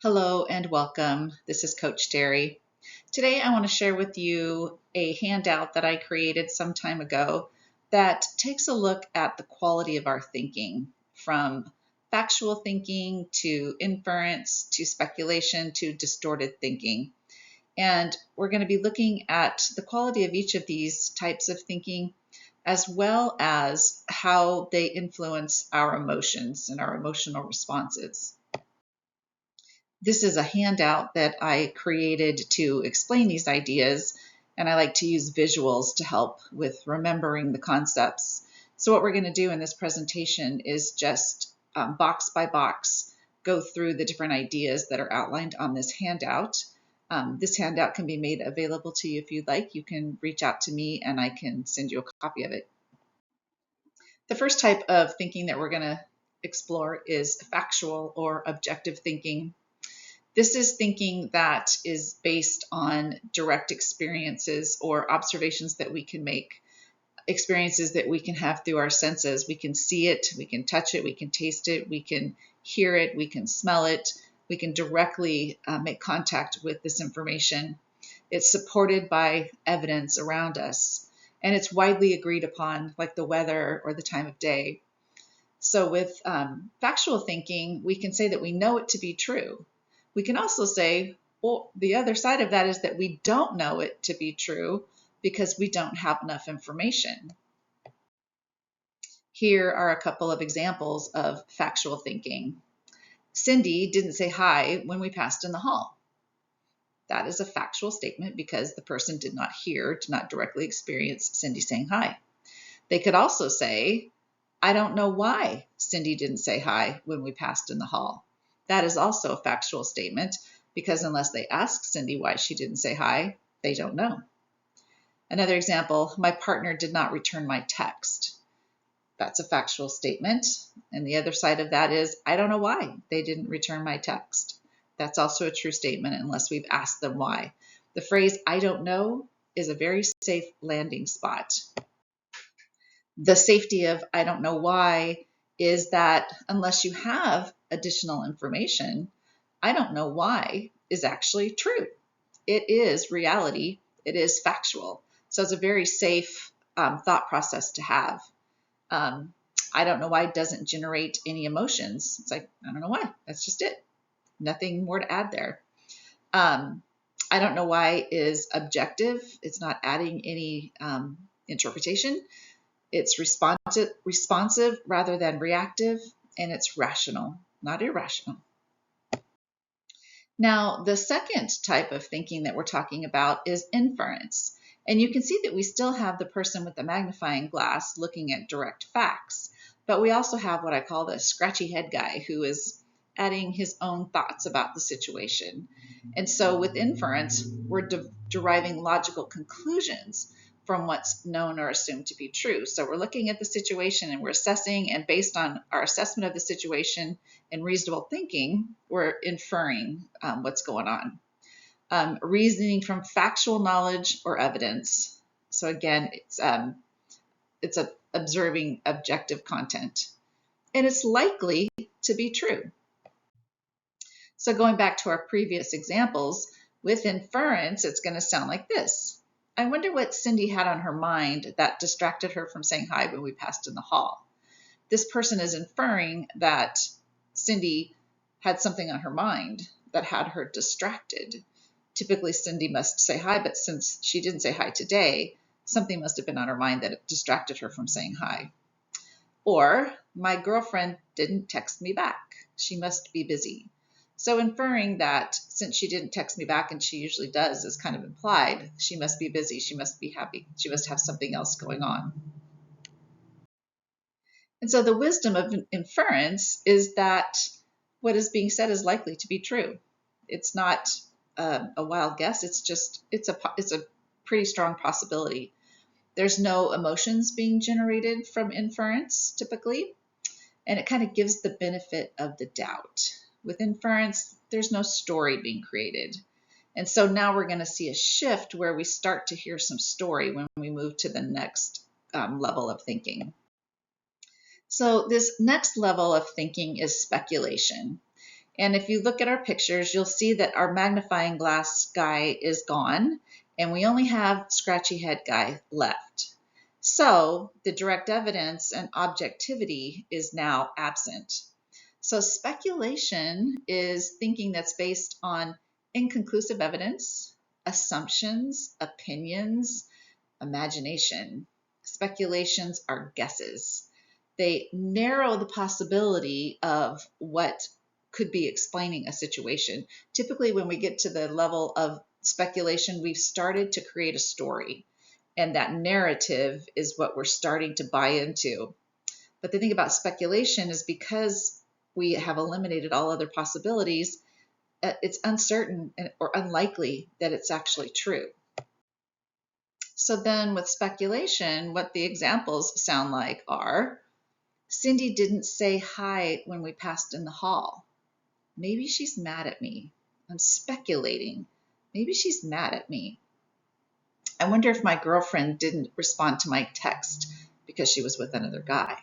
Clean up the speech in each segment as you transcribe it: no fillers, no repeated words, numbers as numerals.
Hello and welcome. This is Coach Terry. Today I want to share with you a handout that I created some time ago that takes a look at the quality of our thinking, from factual thinking to inference to speculation to distorted thinking. And we're going to be looking at the quality of each of these types of thinking as well as how they influence our emotions and our emotional responses. This is a handout that I created to explain these ideas, and I like to use visuals to help with remembering the concepts. So what we're going to do in this presentation is just box by box go through the different ideas that are outlined on this handout. This handout can be made available to you if you'd like. You can reach out to me and I can send you a copy of it. The first type of thinking that we're going to explore is factual or objective thinking. This is thinking that is based on direct experiences or observations that we can make, experiences that we can have through our senses. We can see it, we can touch it, we can taste it, we can hear it, we can smell it, we can directly make contact with this information. It's supported by evidence around us, and it's widely agreed upon, like the weather or the time of day. So with factual thinking, we can say that we know it to be true. We can also say, well, the other side of that is that we don't know it to be true because we don't have enough information. Here are a couple of examples of factual thinking. Cindy didn't say hi when we passed in the hall. That is a factual statement because the person did not directly experience Cindy saying hi. They could also say, I don't know why Cindy didn't say hi when we passed in the hall. That is also a factual statement because unless they ask Cindy why she didn't say hi, they don't know. Another example, my partner did not return my text. That's a factual statement. And the other side of that is, I don't know why they didn't return my text. That's also a true statement unless we've asked them why. The phrase, I don't know, is a very safe landing spot. The safety of I don't know why is that unless you have additional information, I don't know why is actually true. It is reality. It is factual. So it's a very safe thought process to have. I don't know why doesn't generate any emotions. It's like, I don't know why. That's just it. Nothing more to add there. I don't know why is objective. It's not adding any interpretation. It's responsive rather than reactive, and it's rational, not irrational. Now, the second type of thinking that we're talking about is inference. And you can see that we still have the person with the magnifying glass looking at direct facts, but we also have what I call the scratchy head guy who is adding his own thoughts about the situation. And so with inference, we're deriving logical conclusions from what's known or assumed to be true. So we're looking at the situation and we're assessing, and based on our assessment of the situation and reasonable thinking, we're inferring what's going on. Reasoning from factual knowledge or evidence. So again, it's observing objective content, and it's likely to be true. So going back to our previous examples, with inference, it's going to sound like this. I wonder what Cindy had on her mind that distracted her from saying hi when we passed in the hall. This person is inferring that Cindy had something on her mind that had her distracted. Typically, Cindy must say hi, but since she didn't say hi today, something must have been on her mind that distracted her from saying hi. Or, my girlfriend didn't text me back. She must be busy. So inferring that since she didn't text me back, and she usually does, is kind of implied, she must be busy, she must be happy, she must have something else going on. And so the wisdom of inference is that what is being said is likely to be true. It's not a wild guess, it's a pretty strong possibility. There's no emotions being generated from inference typically, and it kind of gives the benefit of the doubt. With inference, there's no story being created. And so now we're going to see a shift where we start to hear some story when we move to the next level of thinking. So this next level of thinking is speculation. And if you look at our pictures, you'll see that our magnifying glass guy is gone, and we only have scratchy head guy left. So the direct evidence and objectivity is now absent. So speculation is thinking that's based on inconclusive evidence, assumptions, opinions, imagination. Speculations are guesses. They narrow the possibility of what could be explaining a situation. Typically, when we get to the level of speculation, we've started to create a story, and that narrative is what we're starting to buy into. But the thing about speculation is because we have eliminated all other possibilities, it's uncertain or unlikely that it's actually true. So then with speculation, what the examples sound like are, Cindy didn't say hi when we passed in the hall. Maybe she's mad at me. I'm speculating. Maybe she's mad at me. I wonder if my girlfriend didn't respond to my text because she was with another guy.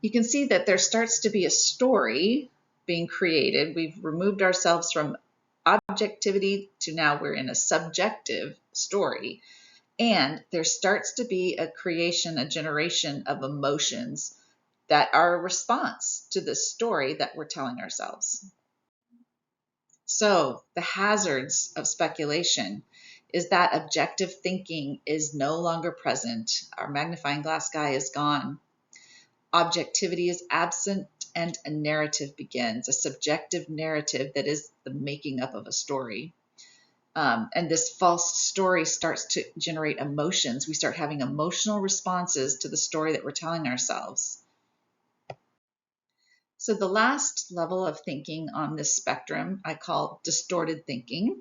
You can see that there starts to be a story being created. We've removed ourselves from objectivity to now we're in a subjective story. And there starts to be a creation, a generation of emotions that are a response to the story that we're telling ourselves. So the hazards of speculation is that objective thinking is no longer present. Our magnifying glass guy is gone. Objectivity is absent and a narrative begins, a subjective narrative that is the making up of a story. And this false story starts to generate emotions. We start having emotional responses to the story that we're telling ourselves. So the last level of thinking on this spectrum I call distorted thinking.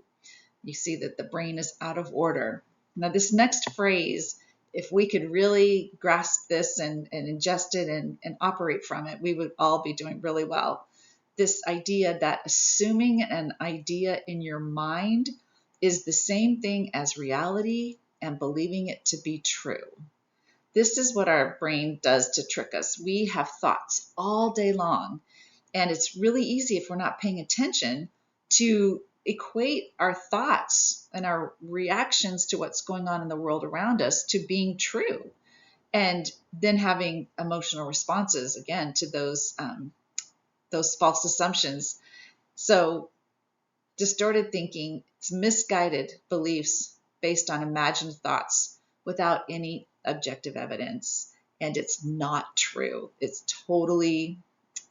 You see that the brain is out of order. Now this next phrase, if we could really grasp this and ingest it and operate from it, we would all be doing really well. This idea that assuming an idea in your mind is the same thing as reality and believing it to be true. This is what our brain does to trick us. We have thoughts all day long, and it's really easy if we're not paying attention to equate our thoughts and our reactions to what's going on in the world around us to being true, and then having emotional responses again to those false assumptions. So distorted thinking, it's misguided beliefs based on imagined thoughts without any objective evidence. And it's not true. It's totally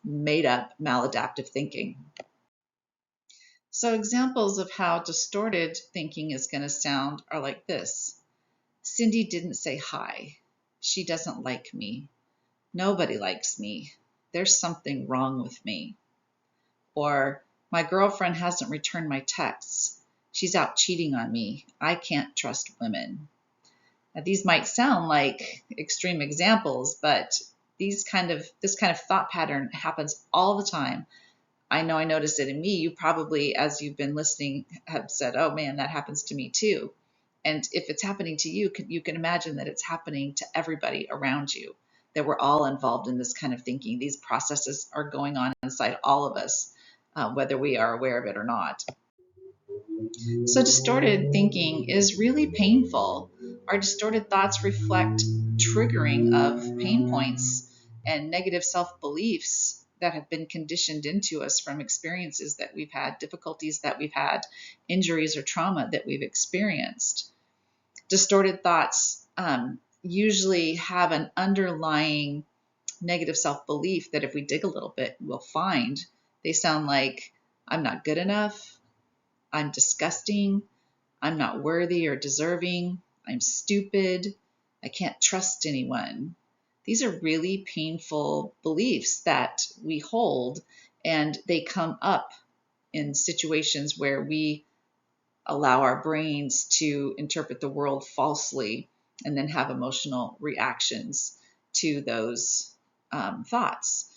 made up maladaptive thinking. So examples of how distorted thinking is going to sound are like this. Cindy didn't say hi. She doesn't like me. Nobody likes me. There's something wrong with me. Or my girlfriend hasn't returned my texts. She's out cheating on me. I can't trust women. Now, these might sound like extreme examples, but this kind of thought pattern happens all the time. I know I notice it in me. You probably, as you've been listening, have said, oh man, that happens to me too. And if it's happening to you, you can imagine that it's happening to everybody around you, that we're all involved in this kind of thinking. These processes are going on inside all of us, whether we are aware of it or not. So distorted thinking is really painful. Our distorted thoughts reflect triggering of pain points and negative self-beliefs that have been conditioned into us from experiences that we've had, difficulties that we've had, injuries or trauma that we've experienced. Distorted thoughts usually have an underlying negative self-belief that if we dig a little bit, we'll find. They sound like, I'm not good enough, I'm disgusting, I'm not worthy or deserving, I'm stupid, I can't trust anyone. These are really painful beliefs that we hold, and they come up in situations where we allow our brains to interpret the world falsely and then have emotional reactions to those thoughts.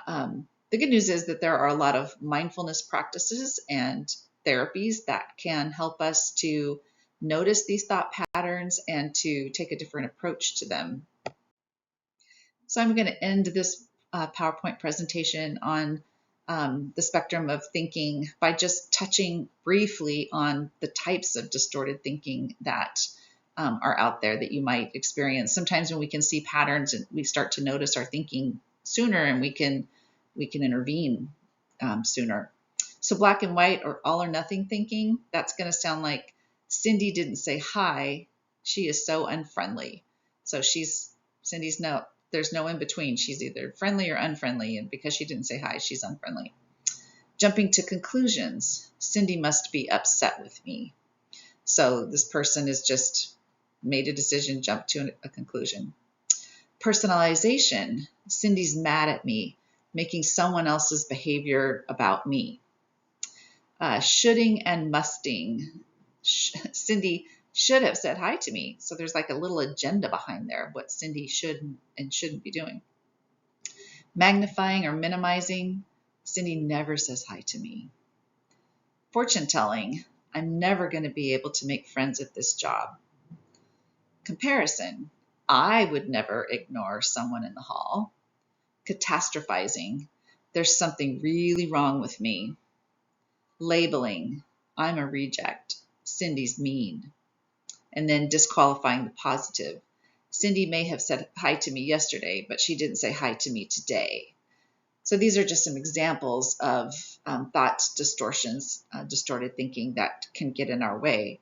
The good news is that there are a lot of mindfulness practices and therapies that can help us to notice these thought patterns and to take a different approach to them. So I'm going to end this PowerPoint presentation on the spectrum of thinking by just touching briefly on the types of distorted thinking that are out there that you might experience. Sometimes when we can see patterns and we start to notice our thinking sooner, and we can intervene sooner. So black and white or all or nothing thinking, that's going to sound like Cindy didn't say hi. She is so unfriendly. So Cindy's no, there's no in between. She's either friendly or unfriendly. And because she didn't say hi, she's unfriendly. Jumping to conclusions, Cindy must be upset with me. So this person has just made a decision, jumped to a conclusion. Personalization, Cindy's mad at me, making someone else's behavior about me. Shoulding and musting, Cindy should have said hi to me. So there's like a little agenda behind there, what Cindy should and shouldn't be doing. Magnifying or minimizing, Cindy never says hi to me. Fortune telling, I'm never going to be able to make friends at this job. Comparison, I would never ignore someone in the hall. Catastrophizing, there's something really wrong with me. Labeling, I'm a reject. Cindy's mean. And then disqualifying the positive. Cindy may have said hi to me yesterday, but she didn't say hi to me today. So these are just some examples of thought distortions, distorted thinking that can get in our way.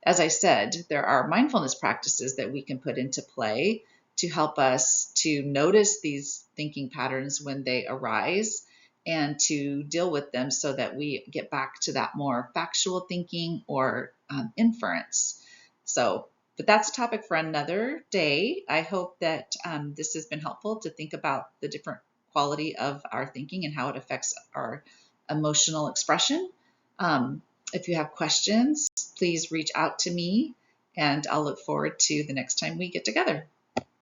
As I said, there are mindfulness practices that we can put into play to help us to notice these thinking patterns when they arise and to deal with them so that we get back to that more factual thinking or inference. But that's a topic for another day. I hope that this has been helpful to think about the different quality of our thinking and how it affects our emotional expression. If you have questions, please reach out to me, and I'll look forward to the next time we get together.